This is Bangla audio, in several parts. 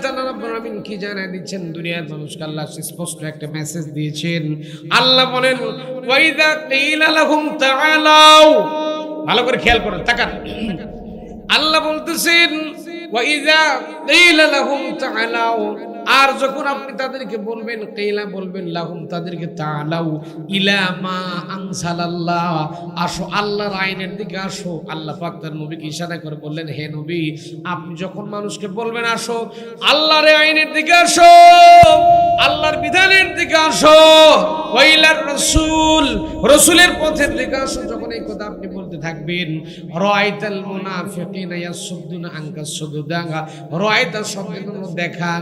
তাআলা রাব্বুল আলামিন কি জানায় দিচ্ছেন, দুনিয়ার মানুষকে আল্লাহ স্পষ্ট একটা মেসেজ দিয়েছেন। আল্লাহ বলেন ওয়া ইযা কিলা লাহুম তাআলাউ, ভালো করে খেয়াল করেন, তাকান। আল্লাহ বলতেছেন ওয়া ইযা কিলা লাহুম তাআলাউ, আর যখন আপনি তাদেরকে বলবেন, কিলা বলবেন, লাহুম তাদেরকে, তাআলাউ ইলা মা আনসালাল্লাহ, আসো আল্লাহর আইনের দিকে আসো। আল্লাহ পাক তার নবীকে ইশারা করে বললেন, হে নবী, আপনি যখন মানুষকে বলবেন আসো আল্লাহর আইনের দিকে আসো, আল্লাহর বিধানের দিকে আসো, ওয়াইলার রাসূল, রাসূলের পথের দিকে আসো, যখন এই কথা আপনি বলতে থাকবেন, রাআইতাল মুনাফিকিনা ইয়াসুদ্দুনা আনকা সুদুদা, রাআইতা শব্দের কোনো দেখা।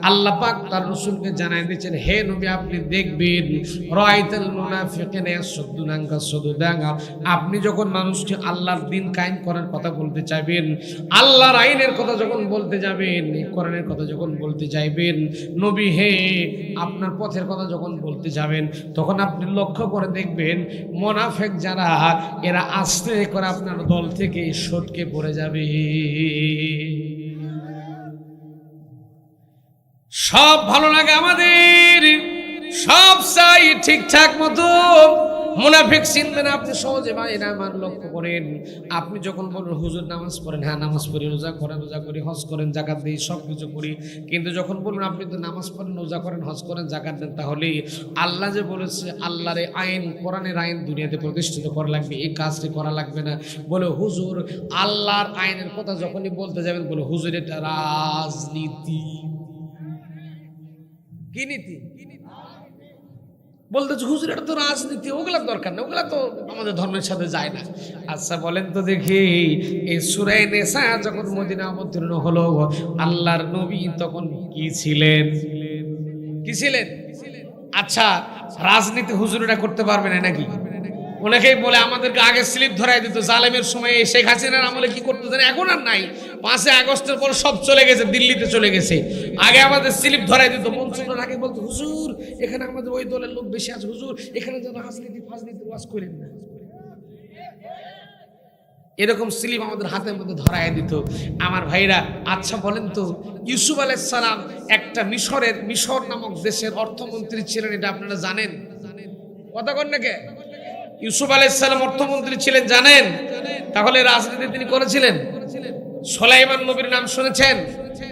আল্লাহ পাক তার রাসূলকে জানায় দিয়েছেন, হে নবী আপনি দেখবেন, রাআইতাল মুনাফিকিনা ইয়াসুদ্দুনা আনকা সুদুদা, আপনি যখন মানুষকে আল্লাহর দ্বীন কায়েম করার কথা বলতে চাইবেন, আল্লাহর আইনের কথা যখন বলতে যাবেন, কোরআনের কথা যখন বলতে চাইবেন, নবী হে আপনার পথের কথা যখন বলতে যাবেন, তখন আপনি লক্ষ্য করে দেখবেন মুনাফিক যারা, এরা আস্তে করে আপনার দল থেকে সটকে পড়ে যাবে। সব ভালো লাগে আমাদের, সব চাই ঠিকঠাক মতো, মুনাফিক চিনবেন আপনি সহজে। ভাইরা আমার লক্ষ্য করেন, আপনি যখন বলবেন হুজুর নামাজ পড়েন, হ্যাঁ নামাজ পড়ি, রোজা করেন, রোজা করি, হজ করেন, জাকাত দিই, সব কিছু করি, কিন্তু যখন বলবেন আপনি তো নামাজ পড়েন, রোজা করেন, হজ করেন, জাকাত দেন, তাহলে আল্লাহ যে বলেছে আল্লাহর আইন, কোরআনের আইন দুনিয়াতে প্রতিষ্ঠিত করা লাগবে, এই কাজটি করা লাগবে না। বলে হুজুর আল্লাহর আইনের কথা যখনই বলতে যাবেন, বলে হুজুর এটা রাজনীতি। কি নীতি বলতে হুজুর, এটা তো রাজনীতি, ওগুলা দরকার না, ওগুলা তো আমাদের ধর্মের সাথে যায় না। আচ্ছা বলেন তো দেখি, এই সূরা নিসা যখন মদিনা অবতীর্ণ হলো, আল্লাহর নবী তখন কি ছিলেন? কি ছিলেন? আচ্ছা রাজনীতি হুজুরেরা করতে পারবে না নাকি? অনেকেই বলে আমাদেরকে আগে স্লিপ ধরাই দিত, জালেমের সময় শেখ হাসিনার আমলে কি করতে জানে, এখন আর নাই। 5 আগস্টের পর সব চলে গেছে, দিল্লিতে চলে গেছে। আগে আমাদের স্লিপ ধরাই দিত, মনসুরের আগে বলতো হুজুর এখানে আমাদের ওই দলের লোক বেশি আছে, হুজুর এখানে যেন রাজনীতি ফাজনীতি ওয়াজ করেন না, এরকম স্লিপ আমাদের হাতের মধ্যে ধরাই দিত। আমার ভাইরা আচ্ছা বলেন তো, ইউসুফ আলাইহিস সালাম একটা মিশর নামক দেশের অর্থমন্ত্রী ছিলেন, এটা আপনারা জানেন? কথা কন না কে? ইউসুফ আলাইহিস সালাম অর্থমন্ত্রী ছিলেন, জানেন? তাহলে রাজনীতি তিনি করেছিলেন? সুলাইমান নবীর নাম শুনেছেন?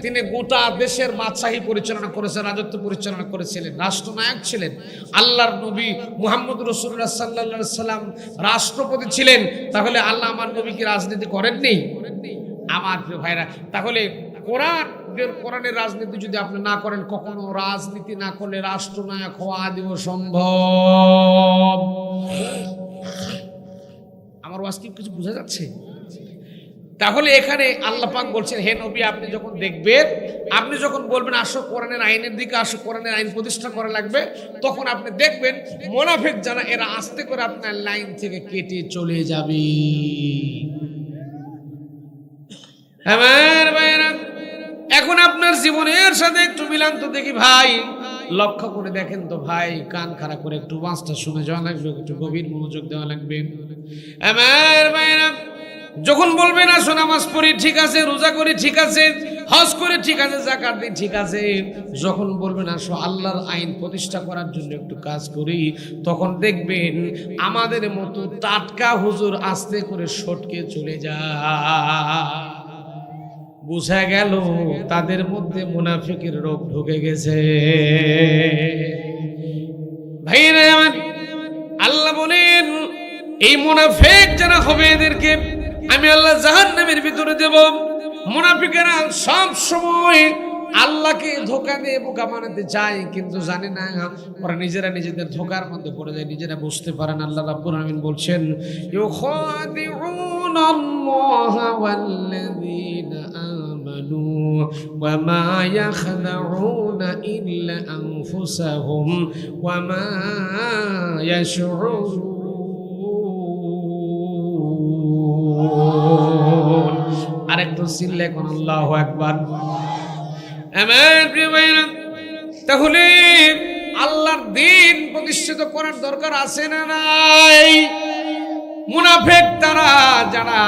তিনি গোটা দেশের বাদশাহী পরিচালনা করেছেন, রাজত্ব পরিচালনা করেছিলেন, রাষ্ট্রনায়ক ছিলেন। আল্লাহর নবী মুহাম্মদ রাসূলুল্লাহ সাল্লাল্লাহু আলাইহি সাল্লাম রাষ্ট্রপতি ছিলেন। তাহলে আল্লাহ আমার নবী কি রাজনীতি করেননি? আমার প্রিয় ভাইরা, তাহলে কোরআনের রাজনীতি যদি আপনি না করেন, কখনো রাজনীতি না করলে রাষ্ট্রনায়ক হওয়া আদৌ সম্ভব? আমার ওয়াজ কি কিছু বোঝা যাচ্ছে? তাহলে এখানে আল্লাহ পাক বলছেন, হে নবী আপনি যখন দেখবেন, আপনি যখন বলবেন আসো কোরআনের আইনের দিকে আসো, কোরআনের আইন প্রতিষ্ঠা করা লাগবে, তখন আপনি দেখবেন মুনাফিক যারা, এরা আস্তে করে আপনার লাইন থেকে কেটে চলে যাবে। আমার ভাইরা, এখন আপনার জীবনের সাথে একটু মিলান তো দেখি ভাই, লক্ষ্য করে দেখেন তো ভাই, কান খাড়া করে একটু ওয়াজটা শুনে যাওয়া লাগবে, একটু গভীর মনোযোগ দেওয়া লাগবে। আমার ভাইরা, যখন বলবেন আসো নামাজ পড়ি, ঠিক আছে, রোজা করি, ঠিক আছে, হজ করে, ঠিক আছে, যাকাত দিই, ঠিক আছে, যখন বলবেন আসো আল্লাহর আইন প্রতিষ্ঠা করার জন্য একটু কাজ করি, তখন দেখবেন আমাদের মতো টাটকা হুজুর আস্তে করে সটকে চলে যায়। বুঝা গেল তাদের মধ্যে মুনাফিকের রোগ ঢুকে গেছে। ভাইরা আমার, আল্লাহ বলেন এই মুনাফিক যারা হবে এদেরকে আমি আল্লাহ জাহান্নামের ভিতরে দেব। মুনাফিকেরা সব সময় আল্লাহকে ধোঁকা দিয়ে বোকা বানাতে চায়, কিন্তু জানে না ওরা নিজেরা নিজেদের ধোঁকার মধ্যে পড়ে যায়, নিজেরা বুঝতে পারেন। আল্লাহ রাব্বুল আলামিন বলছেন, ইউখাদিউনাল্লাহা ওয়াল্লাযীনা আমানু ওয়া মা ইয়াখদাউনা ইল্লা আনফুসাহুম ওয়া মা ইয়াশউরুন। আরেকটু চিল্লে কোন আল্লাহু আকবার। আমার প্রিয় ভাইরা, তাহলে আল্লাহর দ্বীন প্রতিষ্ঠিত করার দরকার আছে না নাই? মুনাফিক তারা যারা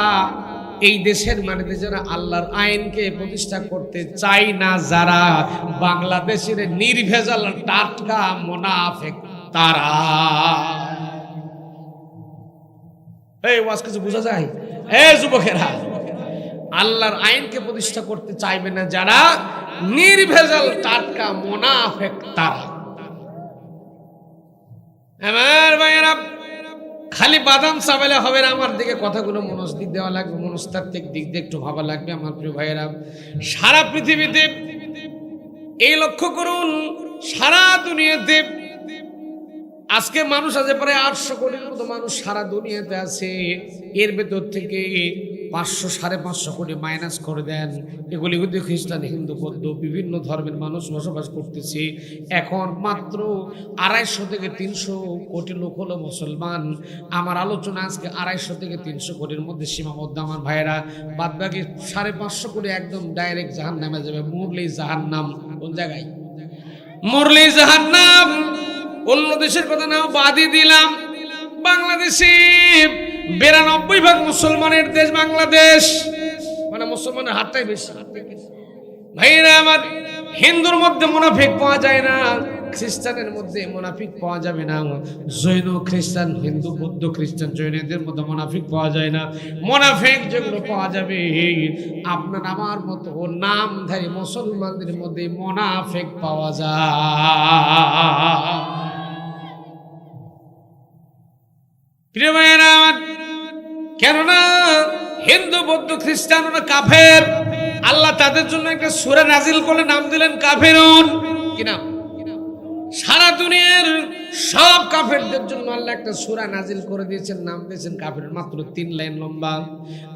এই দেশের মাটিতে যারা আল্লাহর আইনকে প্রতিষ্ঠা করতে চায় না, যারা বাংলাদেশের নির্ভেজাল টাটকা মুনাফিক তারা। এই ওয়াজ কিছু বোঝা যায়? যুবকেরা, আল্লাহর আইনকে প্রতিষ্ঠা করতে চাইবে না যারা নির্ভেজাল টাটকা মুনাফিক তারা। আমার ভাইয়েরা, খালি বাদাম চাবালে হবে না, আমার দিকে কথাগুলো মনস্দিক দেওয়া লাগবে, মনস্তাত্ত্বিক দিক দিয়ে একটু ভাবা লাগবে। আমার প্রিয় ভাইয়েরা, সারা পৃথিবীতে এই লক্ষ্য করুন, সারা দুনিয়াতে আজকে মানুষ আছে প্রায় 800 কোটির মতো মানুষ সারা দুনিয়াতে আছে। এর ভেতর থেকে 500-550 কোটি মাইনাস করে দেন, এগুলি ইহুদি, খ্রিস্টান, হিন্দু, বৌদ্ধ বিভিন্ন ধর্মের মানুষ বসবাস করতেছে। এখন মাত্র 250 থেকে 300 কোটি লোক হলো মুসলমান। আমার আলোচনা আজকে 250 থেকে 300 কোটির মধ্যে সীমাবদ্ধ আমার ভাইয়েরা। বাদ বাকি 550 কোটি একদম ডাইরেক্ট জাহান্নামে যাবে, মরলেই জাহান্নাম। কোন জায়গায়? মরলেই জাহান্নাম। অন্য দেশের কথা নাও বাদই দিলাম, বাংলাদেশে 92% মুসলমানের দেশ বাংলাদেশ, মানে মুসলমানের হারটাই বেশি। ভাইরা আমার, হিন্দুর মধ্যে মুনাফিক পাওয়া যায় না, খ্রিস্টানের মধ্যে মুনাফিক পাওয়া যাবে না, জৈন খ্রিস্টান, হিন্দু, বৌদ্ধ, খ্রিস্টান, জৈনদের মধ্যে মুনাফিক পাওয়া যায় না। মুনাফিক যেগুলো পাওয়া যাবে আপনার আমার মতো নামধারী মুসলমানদের মধ্যে মুনাফিক পাওয়া যায়। প্রিয় ভাইয়েরা, কেননা হিন্দু, বৌদ্ধ, খ্রিস্টান ওরা কাফের। আল্লাহ তাদের জন্য একটা সূরা নাজিল করে নাম দিলেন কাফেরুন। কি নাম? সারা দুনিয়ার সব কাফেরদের জন্য আল্লাহ একটা সূরা নাজিল করে দিয়েছেন, নাম দিয়েছেন কাফের, মাত্র 3 লাইন লম্বা।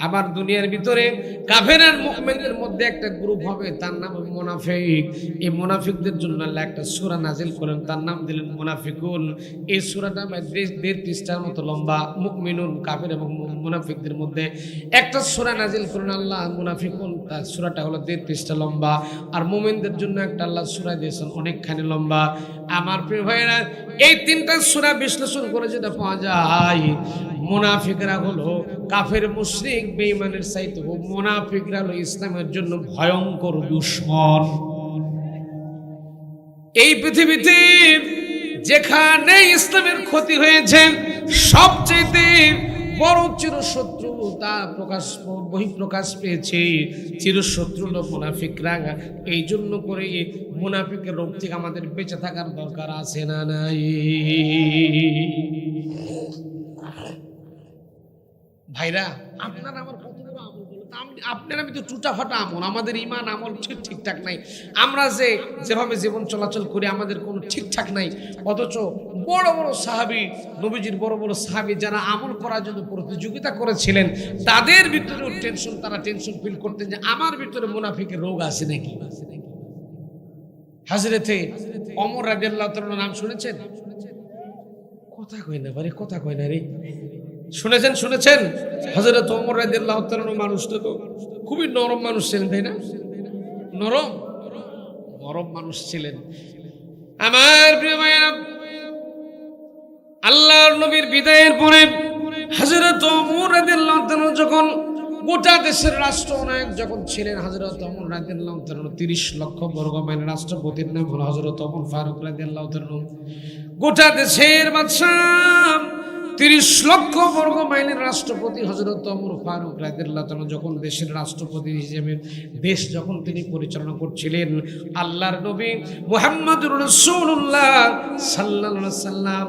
আবার দুনিয়ার ভিতরে কাফের আর মুমিনদের মধ্যে একটা গ্রুপ হবে, তার নাম হবে মুনাফিক। এই মুনাফিকদের জন্য আল্লাহ একটা সূরা নাজিল করেন, তার নাম দিলেন মুনাফিকুন। এই সূরাটা 1.5 পৃষ্ঠার মতো লম্বা। মুমিনুন, কাফের এবং মুনাফিকদের মধ্যে একটা সূরা নাজিল করেন আল্লাহ, মুনাফিকুন। তার সূরাটা হলো 1.5 পৃষ্ঠা লম্বা। আর মুমিনদের জন্য একটা আল্লাহ সূরা দিয়েছেন অনেকখানি লম্বা। আমার প্রিয় ভাইয়েরা, এই 3টা সূরা বিশ্লেষণ করে যেটা পাওয়া যায়, মুনাফিকরা হলো কাফের, মুশরিক, বেঈমানের চাইতে মুনাফিকরা হলো ইসলামের জন্য ভয়ঙ্কর দুশমন। এই পৃথিবীতে যেখানে ইসলামের ক্ষতি হয়েছে, সবচেয়ে বড় চিরশত্রু তা বহিঃপ্রকাশ পেয়েছে। চিরশত্রু হলো মুনাফিকরা। এই জন্য করে মুনাফিকের রোগ থেকে আমাদের বেঁচে থাকার দরকার আছে না নাই? ভাইরা, আপনারা আমার কতগুলো আমল বলো, আপনারা আমি তো টুটা ফাটা আমল, আমাদের ইমান আমল ঠিকঠাক নাই। আমরা যেভাবে জীবন চলাচল করি আমাদের কোনো ঠিকঠাক নাই। অথচ বড় বড় সাহাবী, নবীজির বড় বড় সাহাবী যারা আমল করার জন্য প্রতিযোগিতা করেছিলেন, তাদের ভিতরেও তারা টেনশন ফিল করতেন যে আমার ভিতরে মুনাফিকের রোগ আছে নাকি। হযরতে ওমর রাদিয়াল্লাহু তাআলার নাম শুনেছেন? কথা কয় না বারে, কথা কয় না রে। শুনেছেন? হযরত ওমর রাদিয়াল্লাহু তাআলা মানুষটা তো খুবই নরম মানুষ ছিলেন, তাই না? নরম মানুষ ছিলেন। আমার প্রিয় ভাইরা, আল্লাহর নবীর বিদায়ের পরে হযরত ওমর রাদিয়াল্লাহু তাআলা যখন গোটা দেশের রাষ্ট্রনায়ক যখন ছিলেন, হযরত ওমর রাদিয়াল্লাহু তাআলা 30 লক্ষ বর্গ মাইল রাষ্ট্রপতির নাম হলো হযরত ওমর ফারুক রাদিয়াল্লাহু তাআলা। গোটা দেশের বাদশা, 30 লক্ষ বর্গ মাইলের রাষ্ট্রপতি হযরত ওমর ফারুক রাদিয়াল্লাহু তাআলা যখন দেশের রাষ্ট্রপতি হিসেবে দেশ যখন তিনি পরিচালনা করছিলেন, আল্লাহর নবী মুহাম্মদুর রাসূলুল্লাহ সাল্লাল্লাহু আলাইহি সাল্লাম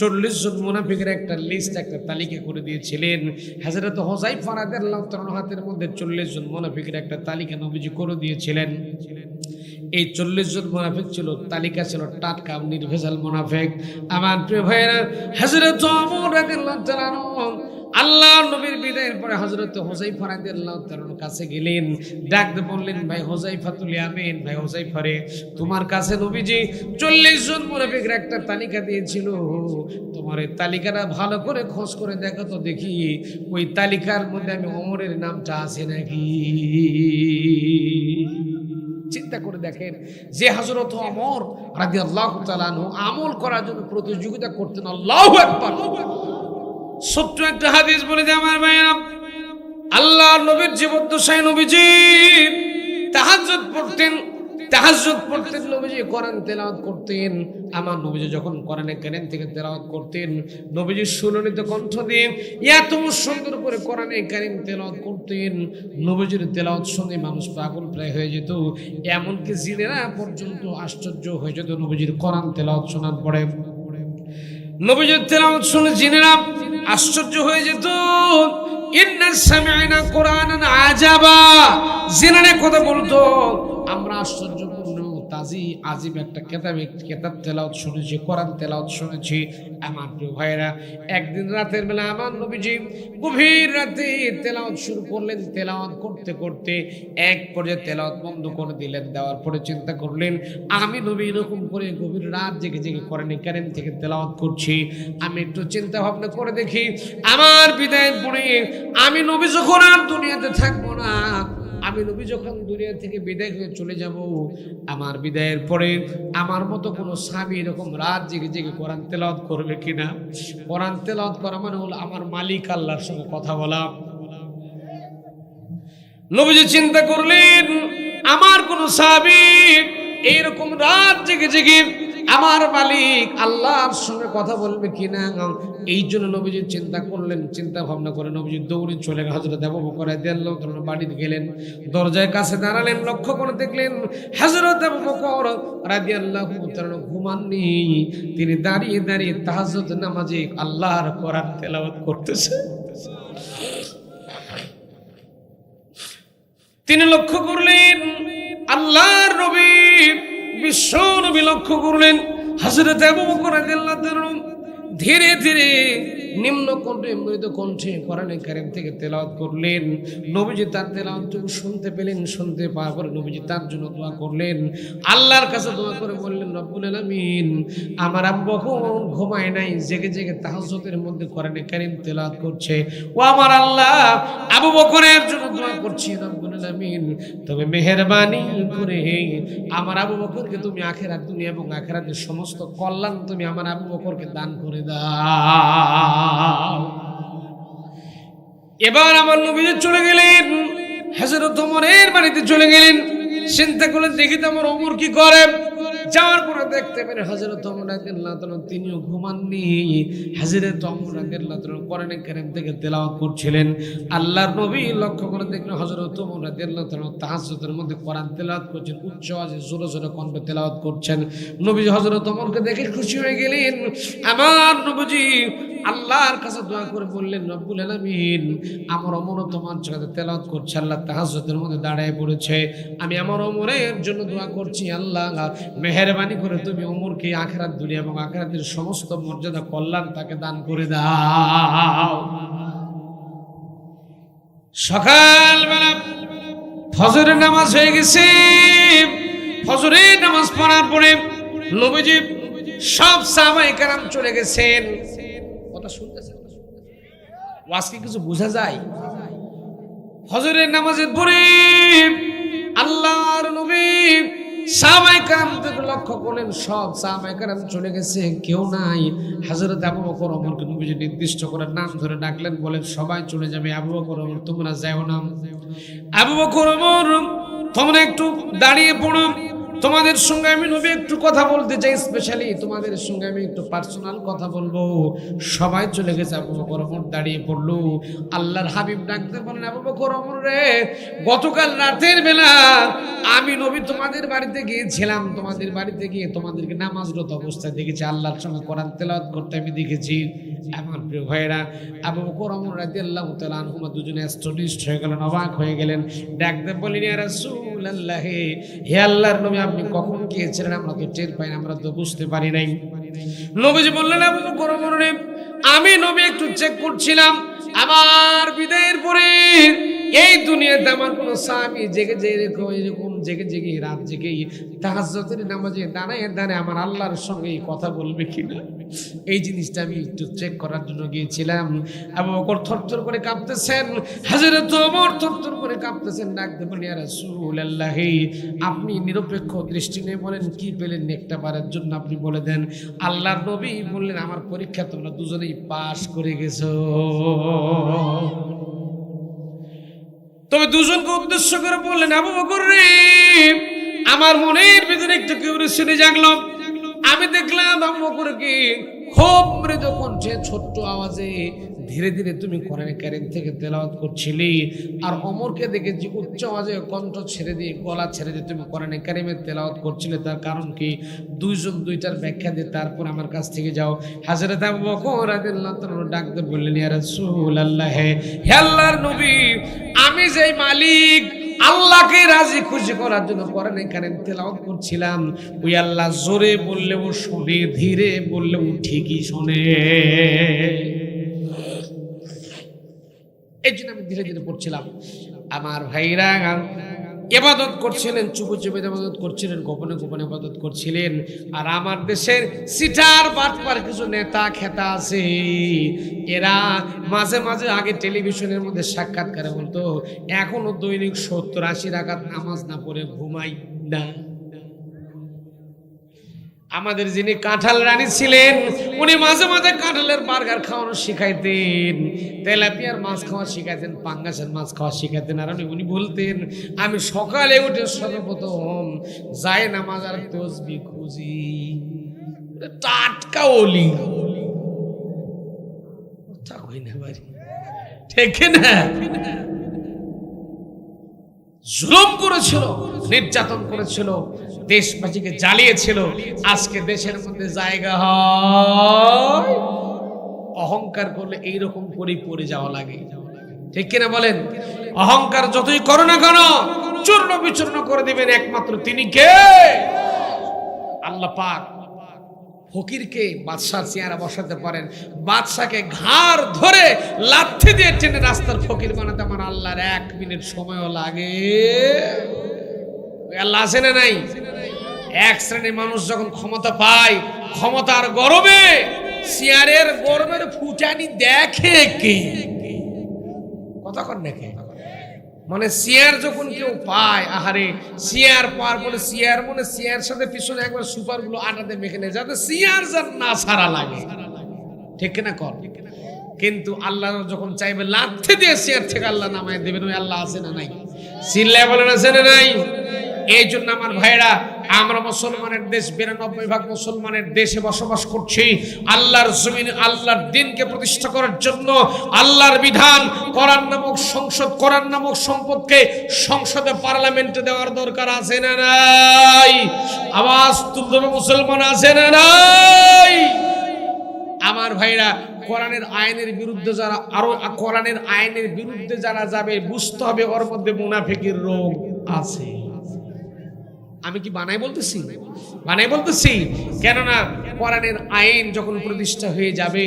40 জন মুনাফিকের একটা লিস্ট, একটা তালিকা করে দিয়েছিলেন। হযরত হুযায়ফা রাদিয়াল্লাহু তাআলা হাতের মধ্যে 40 জন মুনাফিকের একটা তালিকা নবীজি করে দিয়েছিলেন। এই 40 জন মুনাফিক ছিল, তালিকা ছিল টাটকা নির্ভেজাল মুনাফিক। আমার প্রিয় ভাইয়েরা, হযরত ওমর রাদিয়াল্লাহু তাআলা আল্লাহর নবীর বিদায়ের পরে হযরত হুযায়ফা রাদিয়াল্লাহু তাআলার কাছে গেলেন, ডাক দিয়ে বললেন, ভাই হুযায়ফাতুল ইয়ামিন, ভাই হুযায়ফা রে, তোমার কাছে নবীজি 40 জন মুনাফিকের একটা তালিকা দিয়েছিল, তোমার এই তালিকাটা ভালো করে খোঁজ করে দেখো তো দেখি ওই তালিকার মধ্যে আমি ওমরের নামটা আছে নাকি। চিন্তা করে দেখেন যে হযরত ওমর রাদিয়াল্লাহু তাআলা আমল করার জন্য প্রতিযোগিতা করতেন। আল্লাহু আকবার। ছোট্ট একটা হাদিস বলে যে আমার ভাইরা, আল্লাহর নবীর জীবদ্দশায় নবীজি তাহাজ্জুদ পড়তেন, নবীজি কোরআন তেলাওয়াত করতেন। আমার নবীজি যখন কোরআনে কারীম থেকে তেলাওয়াত করতেন, নবীজি সুললিত কণ্ঠ দিয়ে এত সুন্দর করে কোরআনে কারীম তেলাওয়াত করতেন, নবীজির তেলাওয়াত শুনে মানুষ পাগল প্রায় হয়ে যেত। এমনকি জিনেরা পর্যন্ত আশ্চর্য হয়ে যেত নবীজির কোরআন তেলাওয়াত শোনার পরে। নবীজির তেলাওয়াত শুনে জিনেরা আশ্চর্য হয়ে যেত। ইন্না সামি'না কুরআনান আজাবা, জিনেরা কথা বলতো, আমরা আশ্চর্যপূর্ণ আজিব একটা কেতাব তেলাওয়াত শুনেছি, কোরআন তেলাওয়াত শুনেছি। আমার প্রিয় ভাইরা, একদিন রাতের বেলা আমার নবীজি গভীর রাতে তেলাওয়াত শুরু করলেন। তেলাওয়াত করতে করতে এক পর্যায়ে তেলাওয়াত বন্ধ করে দিলেন। দেওয়ার পরে চিন্তা করলেন, আমি নবী এরকম করে গভীর রাত জেগে জেগে কোরআনে কারীম থেকে তেলাওয়াত করছি, আমি একটু চিন্তা ভাবনা করে দেখি আমার বিদায়ের পরে আমি নবী যখন আর দুনিয়াতে থাকবো না, আমি নবী যখন দুনিয়া থেকে বিদায় হয়ে চলে যাব, আমার বিদায়ের পরে আমার মতো কোনো সাহাবী এরকম রাত জেগে জেগে কোরআন তেলাওয়াত করবে কিনা। কোরআন তেলাওয়াত করা মানে হলো আমার মালিক আল্লাহর সঙ্গে কথা বলা। নবীজি চিন্তা করলেন, আমার কোন সাহাবী এইরকম রাত জেগে জেগে আমার মালিক আল্লাহর সঙ্গে কথা বলবে কিনা। এই জন্য নবীজি চিন্তা করলেন। চিন্তা ভাবনা করে নবীজি দৌড়ে চলে হযরত আবু বকর রাদিয়াল্লাহু তাআলা বাড়িতে গেলেন। দরজার কাছে দাঁড়ালেন, লক্ষ্য করে দেখলেন হযরত আবু বকর রাদিয়াল্লাহু তাআলা ঘুমাননি, তিনি দাঁড়িয়ে দাঁড়িয়ে তাহাজ্জুদ নামাজে আল্লাহর কোরআন তেলাওয়াত করতেছে। তিনি লক্ষ্য করলেন আল্লাহর নবী, বিশ্ব নবী লক্ষ্য করলেন হযরত আবু বকর রাদিয়াল্লাহু তাআলা ধীরে ধীরে নিম্ন কণ্ঠে মৃদু কণ্ঠে কোরআনে কারীম থেকে তেলাওয়াত করলেন। নবীজি তার তেলাওয়াতটুকু শুনতে পেলেন। শুনতে পাওয়ার পরে নবীজি তার জন্য দোয়া করলেন। আল্লাহর কাছে দোয়া করে বললেন, রব্বুল আলামিন, আমার আবু বকর ঘুমায় নাই, জেগে জেগে তাহাজ্জুদের মধ্যে কোরআনে কারীম তেলাওয়াত করছে। ও আমার আল্লাহ, আবু বকরের জন্য দোয়া করছি রব্বুল আলামিন, তবে মেহেরবানি করে আমার আবু বকরকে তুমি আখিরাত, দুনিয়া এবং আখিরাতের সমস্ত কল্যাণ তুমি আমার আবু বকরকে দান করে দাও। এবার আমার নবীজি চলে গেলেন, হযরত ওমরের বাড়িতে চলে গেলেন। চিন্তা করলেন, দেখি তো আমার ওমর কি করে। যাওয়ার পরে দেখতে পেলেন হযরত ওমর রাদিয়াল্লাহু তাআলা তিনিও ঘুমাননি। হযরত ওমর রাদিয়াল্লাহু তাআলা কোরআনে কারীম থেকে তেলাওয়াত করছিলেন। আল্লাহর নবী লক্ষ্য করে দেখলেন হযরত ওমর রাদিয়াল্লাহু তাআলা তাহাজ্জুদের মধ্যে কোরআন তেলাওয়াত করছেন, উচ্চ আওয়াজে জোরে জোরে কণ্ঠে তেলাওয়াত করছেন। নবীজি হযরত ওমরকে দেখে খুশি হয়ে গেলেন। আমার নবীজি আল্লাহর কাছে দোয়া করে বললেন, রব্বুল আলামিন, আমার ওমর তোমার সাথে তেলাওয়াত করছে, আল্লাহ তাহাজ্জুদের মধ্যে দাঁড়ায় পড়েছে, আমি আমার ওমরের জন্য দোয়া করছি, আল্লাহ মেহেরবানি করে তুমি ওমরকে আখিরাত, দুনিয়া এবং আখিরাতের সমস্ত মর্যাদা কল্যাণ তাকে দান করে দাও। সকালবেলা ফজরের নামাজ হয়ে গেছে। ফজরের নামাজ পড়ার পরে নবীজি সব সাহাবায়ে কেরাম চলে গেছেন। কথা শুনতেছেন? ওয়াজ কি কিছু বোঝা যায়? ফজরের নামাজের পরে আল্লাহর নবী সাহাবায়ে কেরামকে লক্ষ্য করলেন, সব সাহাবায়ে কেরাম চলে গেছে, কেউ নাই। হযরত আবু বকর ওমরকে নবীজি নির্দিষ্ট করে নাম ধরে ডাকলেন, বলেন সবাই চলে যাবে, আবু বকর ওমর তোমরা যাও না। আবু বকর ওমর তোমরা একটু দাঁড়িয়ে পড়ো, তোমাদের সঙ্গে আমি নবী একটু কথা বলতে চাই, স্পেশালি তোমাদের সঙ্গে আমি একটু পার্সোনাল কথা বলবো। সবাই চলে গেছে, আবু বকর ওমর দাঁড়িয়ে পড়লো। আল্লাহর হাবিব ডাকতে বলেন, আবু বকর ওমর রে, গতকাল রাতের বেলা আমি নবী তোমাদের বাড়িতে গিয়েছিলাম, তোমাদের বাড়িতে গিয়ে তোমাদেরকে নামাজরত অবস্থায় দেখেছি, আল্লাহর সঙ্গে কোরআন তেলাওয়াত করতে আমি দেখেছি। আমার প্রিয় ভাইরা, আবু বকর ওমর রাদিয়াল্লাহু তাআলা আনহুমা দুজনে অ্যাস্টনিশড হয়ে গেলেন, অবাক হয়ে গেলেন। ডাকতে বলেন, ইয়া রাসূলুল্লাহ, হে আল্লাহর নবী, আপনি কখন গিয়েছিলেন? আমরা তো টের পাই না, আমরা তো বুঝতে পারি নাই। নবীজি বললেন, আবু বকর ওমর রে, আমি নবী একটু চেক করছিলাম, আমার বিদায়ের পরে এই দুনিয়াতে আমার কোন সাহাবী জেগে এরকম জেগে জেগে রাত জেগে তাহাজ্জুদের নামাজে দাঁড়ায় দাঁড়ায় আমার আল্লাহর সঙ্গে কথা বলবে কিনা, এই জিনিসটা আমি একটু চেক করার জন্য গিয়েছিলাম। আবু বকর থরথর করে কাঁপতেছেন, হযরত ওমর থরথর করে কাঁপতেছেন। ডাকতে বলেন, ইয়া রাসূলুল্লাহ, আপনি নিরপেক্ষ দৃষ্টি নিয়ে বলেন কি পেলেন একটা বারের জন্য আপনি বলে দেন। আল্লাহর নবী বললেন, আমার পরীক্ষা তোমরা দুজনেই পাশ করে গেছো। তবে দুজনকে উদ্দেশ্য করে বললেন, আবু বকর রে, আমার মনের ভিতরে একটু কিউরিওসিটি জাগলো। আমি দেখলাম আবু বকরকে খুব মৃদু কণ্ঠে ছোট্ট আওয়াজে ধীরে ধীরে তুমি কোরআনে কারীম থেকে তেলাওয়াত করছিলে, আর ওমরকে দেখে যে উচ্চ আওয়াজে কণ্ঠ ছেড়ে দিয়ে গলা ছেড়ে দিয়ে তুমি কোরআনে কারীমের তেলাওয়াত করছিলে, তার কারণ কি? দুইজন দুইটার ব্যাখ্যা দিয়ে তারপর আমার কাছ থেকে যাও। হযরত আবু বকর রাদিয়াল্লাহু তাআলা ডাকতে বললেন, ইয়া রাসূলুল্লাহ, হে আল্লাহর নবী, আমি যেই মালিক আল্লাহকে রাজি খুশি করার জন্য কোরআনে কারীম তেলাওয়াত করছিলাম, ওই আল্লাহ জোরে বললেও শুনে, ধীরে বললেও ঠিকই শুনে। এই জন্য আমি ধীরে ধীরে পড়ছিলাম। আমার ভাইরা ইবাদত করছিলেন, চুপে চুপে ইবাদত করছিলেন, গোপনে গোপনে ইবাদত করছিলেন। আর আমার দেশের সিটার বাটপার কিছু নেতা খেতা আছে, এরা মাঝে মাঝে আগে টেলিভিশনের মধ্যে সাক্ষাৎকারে বলতো, এখনো দৈনিক 70-80 রাকাত নামাজ না পড়ে ঘুমাই না। আমাদের যিনি কাঁঠাল রানী ছিলেন, উনি মাঝে মাঝে কাঁঠালের বার্গার খাওয়ানো শিখাইতেন, তেলাপিয়ার মাছ খাওয়া শিখাইতেন, পাঙ্গাসের মাছ খাওয়া শিখাইতেন। আর উনি বলতেন, আমি সকালে উঠে সর্বপ্রথম যায় নামাজ আর তসবিহ খুঁজি। টাটকা ওলি ঠিক না? জুলুম করেছিল, নির্যাতন করেছিল, দেশবাসীকে জ্বালিয়েছিল। আজকে দেশের মধ্যে জায়গা হয়, অহংকার করলে এইরকম করে পড়ে যাওয়া লাগে, ঠিক কিনা বলেন? অহংকার যতই করো না কেন, চূর্ণ বিচূর্ণ করে দিবেন একমাত্র তিনি কে? আল্লাহ পাক। ফকিরকে বাদশার চেয়ারে বসাতে পারেন, বাদশাকে ঘাড় ধরে লাথি দিয়ে টেনে রাস্তার ফকির বানাতে আমার আল্লাহর 1 মিনিট সময়ও লাগে। আল্লাহ আছে না নাই? এক শ্রেণীর মানুষ যখন ক্ষমতা পায়, ক্ষমতার গরমে চেয়ারের গরমের ফুটানি দেখে কে? কথা কর না কে? মানে চেয়ার যখন কেউ পায়, আহারে চেয়ার পাওয়ার পরে চেয়ার মনে চেয়ার সাথে পিছনে একবার সুপার গুলো আটাতে মেখে নেয়, যাতে চেয়ার যেন না ছাড়া লাগে, ঠিক কিনা কর? কিন্তু আল্লাহ যখন চাইবে লাথি দিয়ে চেয়ার থেকে আল্লাহ নামায় দেবেন, ওই আল্লাহ আছে না নাই? চিল্লায় বলেন আছে না নাই? এই জন্য আমার ভাইরা, আমরা মুসলমানের দেশ, 92% মুসলমানের দেশে বসবাস করছি। আল্লাহর জমিনে আল্লাহর দ্বীনকে প্রতিষ্ঠা করার জন্য আল্লাহর বিধান, কোরআন নামক সংসদ, কোরআন নামক সম্পদকে সংসদে পার্লামেন্টে দেওয়ার দরকার আছে না নাই? আওয়াজ তুলতে হবে মুসলমান, আছে না নাই? আমার ভাইরা, কোরআনের আইনের বিরুদ্ধে যারা, আরো কোরআনের আইনের বিরুদ্ধে যারা যাবে, বুঝতে হবে ওর মধ্যে মুনাফিকের রোগ আছে। আমি কি বানাই বলতেছি? বানাই বলতেছি। কেননা কোরআনের আইন যখন প্রতিষ্ঠা হয়ে যাবে,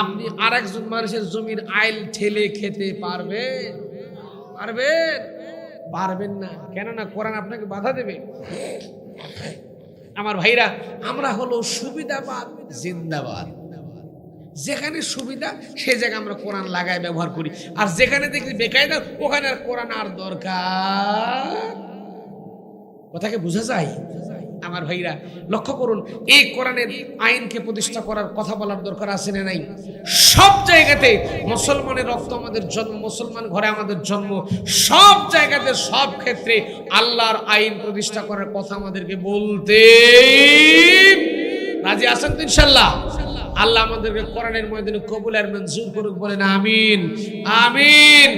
আপনি আরেকজন মানুষের জমির আইল ঠেলে খেতে পারবেন? পারবেন? পারবেন না। কেননা কোরআন আপনাকে বাধা দেবে। আমার ভাইরা, আমরা হলো সুবিধাবাদ জিন্দাবাদ। যেখানে সুবিধা সেই জায়গায় আমরা কোরআন লাগাই ব্যবহার করি, আর যেখানে দেখি বেকায়দা ওখানে আর কোরআন আর দরকার। কথাকে বোঝা যায়? আমার ভাইরা লক্ষ্য করুন, এই কোরআনের আইনকে প্রতিষ্ঠা করার কথা বলার দরকার আছে না নাই? সব জায়গাতে মুসলমানের রক্ত আমাদের জন্ম, মুসলমান ঘরে আমাদের জন্ম, সব জায়গাতে সব ক্ষেত্রে আল্লাহর আইন প্রতিষ্ঠা করার কথা আমাদেরকে বলতে রাজি আছেন তো ইনশাআল্লাহ? আল্লাহ আমাদেরকে কোরআনের ময়দানে কবুল আর মঞ্জুর করুক, বলেন আমিন আমিন।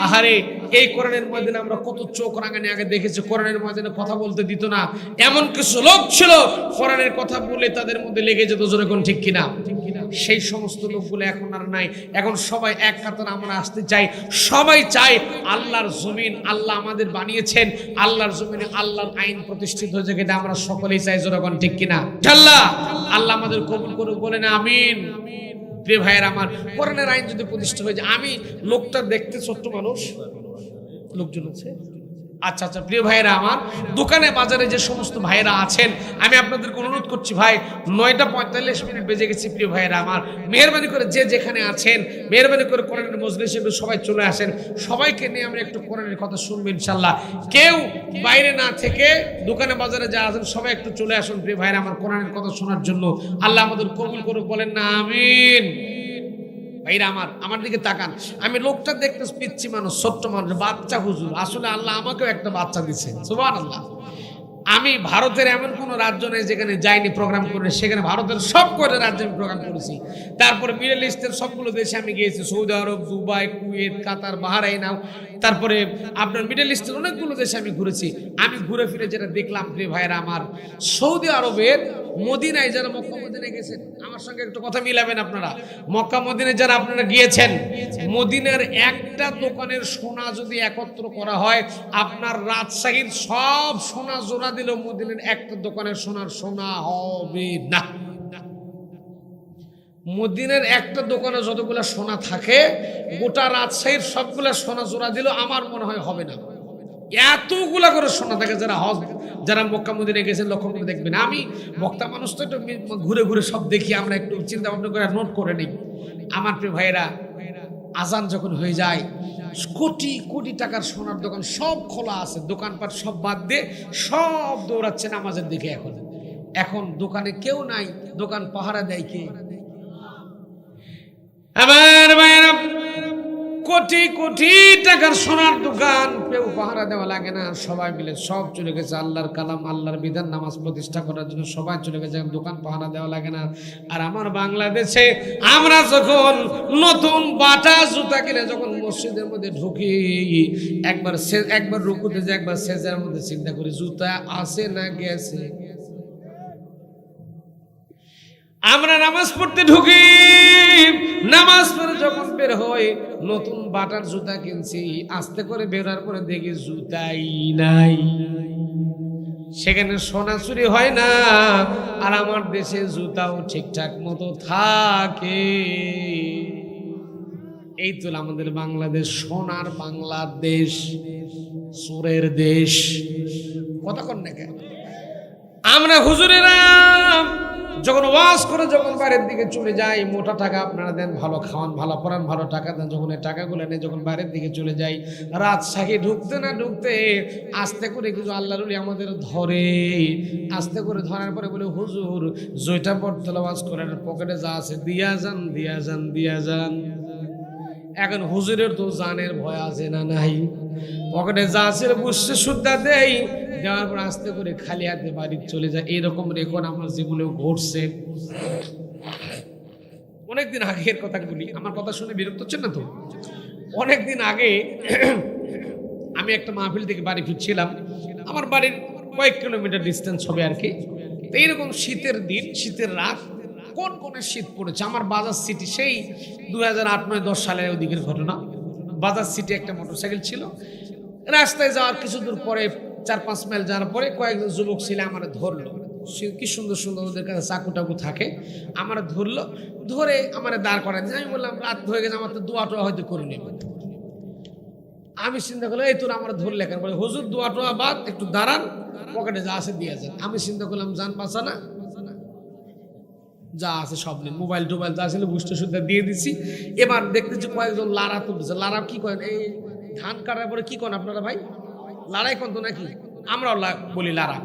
আহারে, এই কোরআনের ময়দানে আমরা কত চোখ রাঙানি আগে দেখেছি, কোরআনের ময়দানে কথা বলতে দিত না। এমন কিছু লোক ছিল কোরআনের কথা বলে তাদের মধ্যে লেগে যেত, জোরে কোন ঠিক কিনা? সেই সমস্ত লোকগুলো এখন আর নাই। এখন সবাই এক কাতারে আমরা আসতে চাই, সবাই চাই আল্লাহর জমিন আল্লাহ আমাদের বানিয়েছেন, আল্লাহর জমিনে আল্লাহর আইন প্রতিষ্ঠিত হয়েছে, এটা আমরা সকলেই চাই, জোরে কোন ঠিক কিনা? আল্লাহ আল্লাহ আমাদের কবুল করুক, বলেন আমিন। প্রিয় ভাইয়ের আমার, কোরআনের আইন যদি প্রতিষ্ঠা হয়ে যায়, আমি লোকটা দেখতে ছোট্ট মানুষ, লোকজন আছে, আচ্ছা আচ্ছা প্রিয় ভাইয়েরা আমার, দোকানে বাজারে যে সমস্ত ভাইয়েরা আছেন, আমি আপনাদেরকে অনুরোধ করছি, ভাই 9:45 বেজে গেছে। প্রিয় ভাইয়েরা আমার, মেহরবানি করে যে যেখানে আছেন, মেহরবানি করে কোরআনের মজলিসে সবাই চলে আসেন। সবাইকে নিয়ে আমরা একটু কোরআনের কথা শুনবো ইনশাল্লাহ। কেউ বাইরে না থেকে দোকানে বাজারে যা আছেন সবাই একটু চলে আসুন প্রিয় ভাইয়েরা আমার, কোরআনের কথা শোনার জন্য। আল্লাহ আমাদের কবুল করুক, বলেন না আমিন। ভাইরা আমার দিকে তাকান। আমি লোকটা দেখতে পিচ্ছি মানুষ, ছোট্ট মানুষ, বাচ্চা হুজুর। আসলে আল্লাহ আমাকেও একটা বাচ্চা দিচ্ছে, সুবহানাল্লাহ। আমি ভারতের এমন কোন রাজ্য নেই যেখানে যাইনি প্রোগ্রাম করে, সেখানে ভারতের সব কটা রাজ্যে আমি প্রোগ্রাম করেছি। তারপরে মিডল ইস্টের সবগুলো দেশে আমি গিয়েছি, সৌদি আরব, দুবাই, কুয়েত, কাতার, বাহরাইন, তারপরে আপনার মিডল ইস্টের অনেকগুলো দেশে আমি ঘুরেছি। আমি ঘুরে ফিরে যেটা দেখলাম প্রিয় ভাইরা আমার, সৌদি আরবের মদিনায় যারা মক্কা মদিনায় গেছেন, আমার সঙ্গে একটু কথা মিলাবেন আপনারা। মক্কা মদিনায় যারা আপনারা গিয়েছেন, মদিনার একটা দোকানের সোনা যদি একত্র করা হয়, আপনার রাজশাহীর সব সোনা জোড়া দিলেও মদিনার একটা দোকানের সোনার সোনা হবে না। মদিনার একটা দোকানে যতগুলো সোনা থাকে, গোটা রাজশাহীর সবগুলা সোনা জোড়া দিলেও আমার মনে হয় হবে না। এতগুলা করে সোনা থাকে। যারা মক্কা মদিনায় গেছেন লক্ষ্য করে দেখবেন। আমি বক্তা মানুষ তো একটু ঘুরে ঘুরে সব দেখি, আমরা একটু চিন্তা ভাবনা করে নোট করে নিই। আমার প্রিয় ভাইয়েরা, আজান যখন হয়ে যায়, কোটি কোটি টাকার সোনার দোকান সব খোলা আছে, দোকানপাট সব বাদ দিয়ে সব দৌড়াচ্ছে নামাজের দিকে। এখন দোকানে কেউ নাই, দোকান পাহারা দেয় কে? আমার ভাইয়েরা, কোটি কোটি টাকার সোনার দোকান, কেউ পাহারা দেওয়া লাগে না, সবাই মিলে সব চলে গেছে আল্লাহর কালাম, আল্লাহর বিধান, নামাজ প্রতিষ্ঠা করার জন্য সবাই চলে গেছে, দোকান পাহারা দেওয়া লাগে না। আর আমার বাংলাদেশে আমরা যখন নতুন বাটা জুতা কিনে যখন মসজিদের মধ্যে ঢুকি, একবার রুকুতে যে একবার সেজদার মধ্যে চিন্তা করি জুতা আছে না গেছে। আমরা নামাজ পড়তে ঢুকি, নামাজ পড়ে যখন বের হই, নতুন বাটার জুতা কিনছি, আস্তে করে বেরোর পরে দেখি জুতাই নাই। সেখানে সোনা চুরি হয় না, আর আমার দেশে জুতাও ঠিকঠাক মতো থাকে। এই তো আমাদের বাংলাদেশ, সোনার বাংলাদেশ, চোরের দেশ। কথা কন না কেন? আমরা হুজুরেরা যখন ওয়াজ করে যখন বাইরের দিকে চলে যাই, মোটা টাকা আপনারা দেন, ভালো খাওয়ান, ভালো পড়ান, ভালো টাকা দেন, যখন এই টাকাগুলো নিয়ে যখন বাইরের দিকে চলে যাই, রাজশাহী ঢুকতে না ঢুকতে আস্তে করে কিছু আল্লাহর ওলি আমাদের ধরে, আস্তে করে ধরার পরে বলে, হুজুর জয়টা পড়তে ওয়াজ করেন, পকেটে যা আছে দিয়া যান, দিয়া যান, দিয়া যান। এখন হুজুরের তো জানের ভয় আছে না নাই? পকেটে যা আছে বুঝতে সুদ্ধা দেই, দেওয়ার পর আস্তে করে খালি হাতে বাড়ি চলে যায়। এইরকম রেকর্ড আমার জীবনেও ঘটছে। অনেকদিন আগের কথাগুলি, আমার কথা শুনে বিরক্ত হচ্ছেন না তো? অনেকদিন আগে আমি একটা মাহফিল থেকে বাড়ি ফিরছিলাম, আমার বাড়ির কয়েক কিলোমিটার ডিস্টেন্স হবে আর কি। তো এইরকম শীতের দিন, শীতের রাত, কোন কোন শীত পড়েছে। আমার বাজার সিটি, সেই 2008-9-10 সালের ওদিকের ঘটনা। বাজার সিটি একটা মোটরসাইকেল ছিল, রাস্তায় যাওয়ার কিছু দূর পরে 4-5 মাইল যাওয়ার পরে কয়েকজন যুবক ছিল আমার ধরলো। কি সুন্দর সুন্দর ওদের কাছে চাকু টাকু থাকে, আমার ধরলো, ধরে আমার দাঁড় করায়। আমি বললাম রাত হয়ে গেছে, আমার তো দোয়া টোয়া হয়তো করে নেব। আমি চিন্তা করলাম, এই তোর আমার ধরলে কেন? বলে হুজুর দোয়া টোয়া বাদ, একটু দাঁড়ান, পকেটে যা আছে দিয়ে যান। আমি চিন্তা করলাম জান বাঁচানা, যা আছে সব নেই, মোবাইল টোবাইল যা ছিল বুঝতে সুদ্ধা দিয়ে দিছি। এবার দেখতেছি কয়েকজন লারা তুলতেছে। লারা কি করেন? এই ধান কাটার পরে কি করেন আপনারা ভাই? লারাই কন্ত নাকি? আমরাও বলি লারা।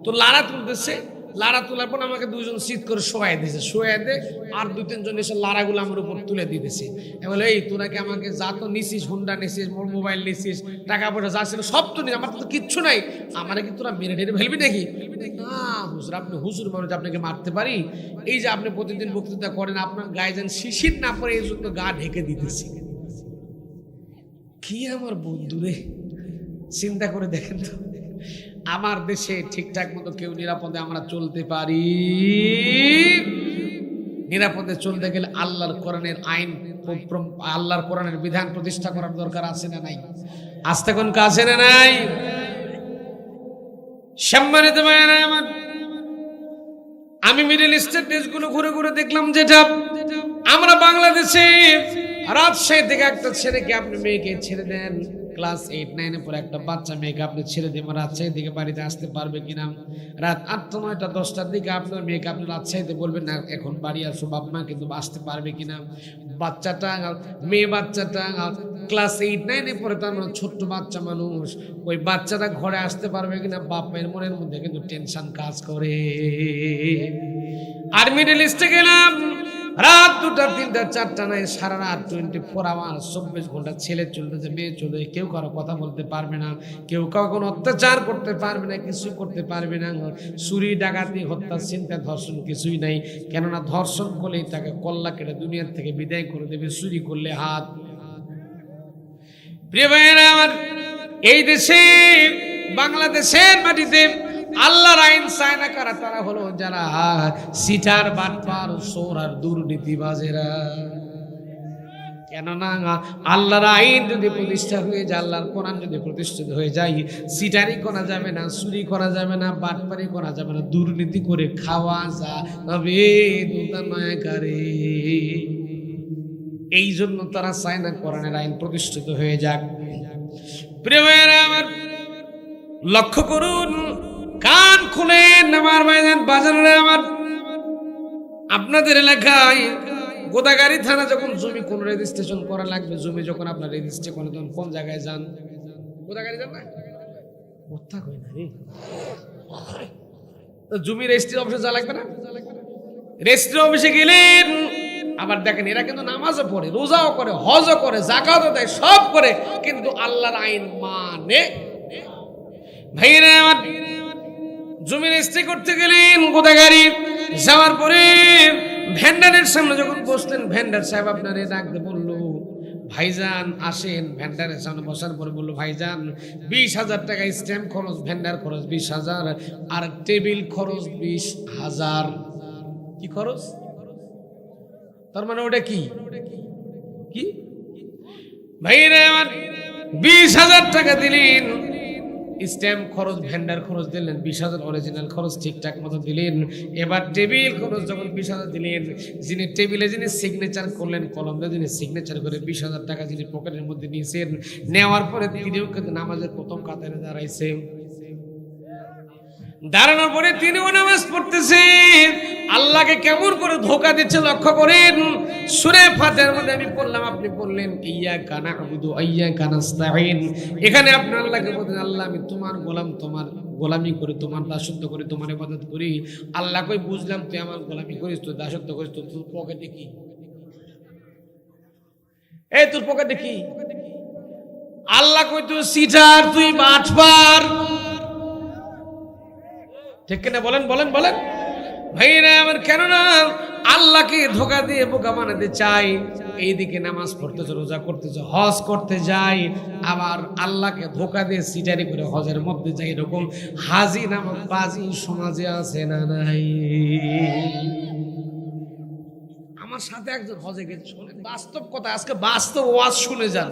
তো লারা তুলতেছে, লারা তোলার পর আমাকে দুইজন শীত করে শোয়াই দিয়েছে, শোয়াই দে আর 2-3 জন এসে লারাগুলো আমার উপর তুলে দিতেছে। বলে এই তোরা কি আমাকে যা তো নিছিস, হুন্ডা নিছিস, মোবাইল নিছিস, টাকা পয়সা যা ছিল সব তো নিস, আমার তো কিচ্ছু নাই, আমারে কি তোরা মেরে টেরে ফেলবি নাকি? না হুজুর, আপনি হুজুর মানুষ, আপনাকে মারতে পারি? এই যে আপনি প্রতিদিন বক্তৃতা করেন, আপনার গায়ে যেন শিশির না পড়ে এই জন্য গা ঢেকে দিতেছি। কি আমার বন্ধু রে, চিন্তা করে দেখেন তো, আমার দেশে ঠিকঠাক মতো কেউ নিরাপদে আমরা চলতে পারি? নিরাপদে চলতে গেলে আল্লাহর কোরআনের আইন, আল্লাহর কোরআনের বিধান প্রতিষ্ঠা করার দরকার আছে না নাই? আস্তে কোন কাছে না নাই? সম্মানিত ভাইরা আমার, আমি মিডল ইস্টের দেশগুলো ঘুরে ঘুরে দেখলাম যেটা আমরা বাংলাদেশে, রাজশাহী থেকে একটা ছেলেকে আপনি মেয়েকে ছেড়ে দেন, ক্লাস 8-9 পরে একটা বাচ্চা মেয়েকে আপনি ছেড়ে দেবেন, রাজশাহী থেকে বাড়িতে আসতে পারবে কিনা? রাত 8-9-10টার দিকে আপনার মেয়েকে আপনি রাজশাহীতে বলবেন না এখন বাড়ি আসো বাপ মা, কিন্তু আসতে পারবে কিনা? বাচ্চাটা, মেয়ে বাচ্চাটা ক্লাস 8-9 পরে, তার মানে ছোট্ট বাচ্চা মানুষ, ওই বাচ্চাটা ঘরে আসতে পারবে কিনা? বাপ মায়ের মনের মধ্যে কিন্তু টেনশন কাজ করে। আর মিডল ইস্টে গেলাম, রাত 2টা 3টা 4টা নাই, সারা রাত 24 আওয়ার 24 ঘন্টা ছেলে চলতেছে, মেয়ে চলতেছে, কেউ কারো কথা বলতে পারবে না, কেউ কাউকে কোনো অত্যাচার করতে পারবে না, কিছু করতে পারবে না। চুরি ডাকাতি হত্যা চিন্তা ধর্ষণ কিছুই নাই, কেননা ধর্ষণ করলেই তাকে কল্লা কেটে দুনিয়ার থেকে বিদায় করে দেবে, চুরি করলে হাত। প্রিয় ভাইয়েরা আমার, এই দেশে বাংলাদেশের মাটিতে আল্লাহর আইন চায় না কারা? তারা হলো যারা সিটার, বাটপার, চোর আর দুর্নীতিবাজেরা। কেননা আল্লাহর আইন যদি প্রতিষ্ঠা হয়ে যায়, আল্লাহর কোরআন যদি প্রতিষ্ঠিত হয়ে যায়, সিটারি করা যাবে না, চুরি করা যাবে না, বাটপারি করা যাবে না, দুর্নীতি করে খাওয়া যাবে নয়াকারে। এই জন্য তারা চায় না কোরআনের আইন প্রতিষ্ঠিত হয়ে যাক। প্রিয় ভাইয়েরা আমার, লক্ষ্য করুন, কান খুলেন আমার ভাইজান, বাজারে আমার। আপনাদের এলাকায় গোদাগাড়ি থানা যখন জমি কোন রেজিস্ট্রেশন করা লাগবে, জমি যখন আপনার রেজিস্ট্রেশন করে, তখন কোন জায়গায় যান? গোদাগাড়ি যান না? কথা কই না রে, তো জমি রেজিস্ট্রি অফিসে যা লাগবে না? রেজিস্ট্রি অফিসে গেলেন, আবার দেখেন এরা কিন্তু নামাজও পড়ে, রোজাও করে, হজও করে, যাকাতও দেয়, সব করে, কিন্তু আল্লাহর আইন মানে। ভাইরা আমার, জমি রেজিস্ট্রি করতে গেলেন গোদাগাড়ি, যাওয়ার পরে ভ্যান্ডারের সামনে যখন বসলেন, ভ্যান্ডার সাহেব আপনারে ডাকতে বললো, ভাইজান আসেন। ভ্যান্ডারের সামনে বসার পরে বললো, ভাইজান 20,000 টাকা স্ট্যাম্প খরচ, ভ্যান্ডার খরচ 20,000, আর টেবিল খরচ 20,000। কি খরচ? তার মানে ওটা কি কি ভাইরা আমার, 20,000 টাকা দিলেন স্ট্যাম্প খরচ, ভ্যান্ডার খরচ দিলেন 20,000, অরিজিনাল খরচ ঠিকঠাক মতো দিলেন। এবার টেবিল খরচ যখন 20,000 দিলেন, যিনি টেবিলে যিনি সিগনেচার করলেন, কলম দিয়ে যিনি সিগনেচার করে 20,000 টাকা যিনি পকেটের মধ্যে নিয়েছেন, নেওয়ার পরে তিনিও কিন্তু নামাজের প্রথম কাতারে দাঁড়াইছে। দাঁড়ানোর পরে তিনিও নামাজ পড়তেছেন। আল্লাহকে কেমন করে ধোঁকা দিচ্ছে লক্ষ্য করেন। সূরা ফাতিহার মধ্যে আমি পড়লাম, আপনি পড়লেন ইয়্যাকা না'বুদু ওয়া ইয়্যাকা নাস্তাঈন। এখানে আপনি আল্লাহকে বলেন, আল্লাহ আমি তোমার গোলাম, তোমার গোলামি করি, তোমার দাসত্ব করি, তোমার ইবাদত করি। আল্লাহ কই, বুঝলাম তুই আমার গোলামি করিস, তুই দাসত্ব করিস, তোর পকেটে কি? এই তোর পকেটে কি? আল্লাহ কই, তুই সিটার, তুই বাটপার। ঠিক কিনা বলেন বলেন বলেন ভাইরা আমার। কেননা আল্লাহকে ধোঁকা দিয়ে বোকা বানাতে চাই। এইদিকে নামাজ পড়তেছে, রোজা করতেছে, হজ করতে যাই, আবার আল্লাহকে ধোঁকা দিয়ে সিটারি করে হজের মধ্যে যাই। এরকম হাজি নামক বাজি সমাজে আছে না নাই? আমার সাথে একজন হজে গেছে, শোনেন বাস্তব কথা, আজকে বাস্তব ওয়াজ শুনে যান।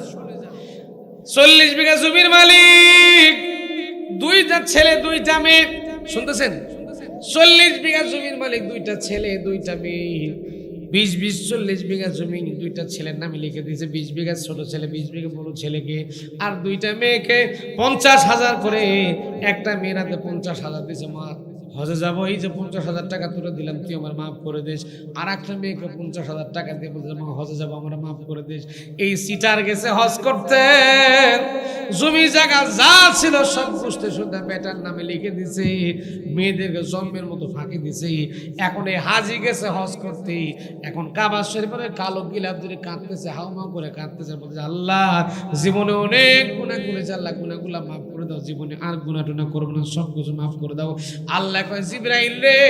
40 বিঘা জমির মালিক, 2টা ছেলে 2টা মেয়ে। শুনতেছেন? 40 বিঘা জমির মালিক, 2টা ছেলে 2টা মেয়ে। 20 40 বিঘা জমি 2টা ছেলের নামে লিখে দিয়েছে। 20 বিঘা ছোট ছেলে, 20 বিঘা বড় ছেলেকে, আর 2টা মেয়েকে 50,000 করে। একটা মেয়ের হাতে 50,000 দিয়েছে, মা হজে যাবো, এই যে 50,000 টাকা তুলে দিলাম, তুই আমার মাফ করে দিস। আর একটা মেয়েকে 50,000 টাকা দিয়ে বলছে, মা হজে যাবো, আমার মাফ করে দিস। এই সিটার গেছে হজ করতে, জমি জায়গা যা ছিল সব বুঝতে শুনতে বেটার নামে লিখে দিছে, মেয়েদেরকে জন্মের মতো ফাঁকি দিছে। এখন এই হাজি গেছে হজ করতে, এখন কাবা শরীফের কালো গিলাপ ধরে কাঁদতেছে, হাউমাউ করে কাঁদতেছে, বলছে আল্লাহ জীবনে অনেক গুনাহ করেছে, আল্লাহ গুনাহগুলা মাফ করে দাও, জীবনে আর গুনাহ টুনা করবো না, সব কিছু মাফ করে দাও। আল্লাহ কয়, জিবরাইল রে,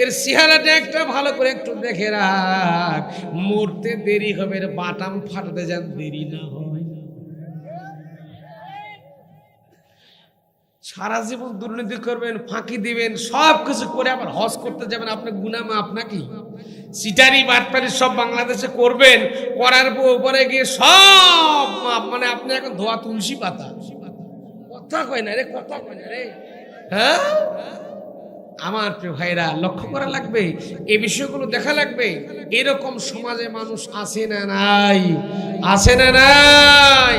এর চেহারাটা একটা ভালো করে একটু দেখে রাখ, মরতে দেরি হবে, এর বাটাম ফাটাতে যেন দেরি না হয়। সারা জীবন দুর্নীতি করবেন, ফাঁকি দিবেন, সব কিছু করে আবার হজ করতে যাবেন, আপনি গুনাহ মাফ নাকি? সিটারি বাটপারি সব বাংলাদেশে করবেন, করার পরে গিয়ে সব মাফ, মানে আপনি এখন ধোয়া তুলসী পাতা। কথা কয় না রে, কথা কয় না রে। হ্যাঁ আমার প্রিয় ভাইরা, লক্ষ্য করা লাগবে, এই বিষয়গুলো দেখা লাগবে। এরকম সমাজে মানুষ আছে না নাই? আছে না নাই?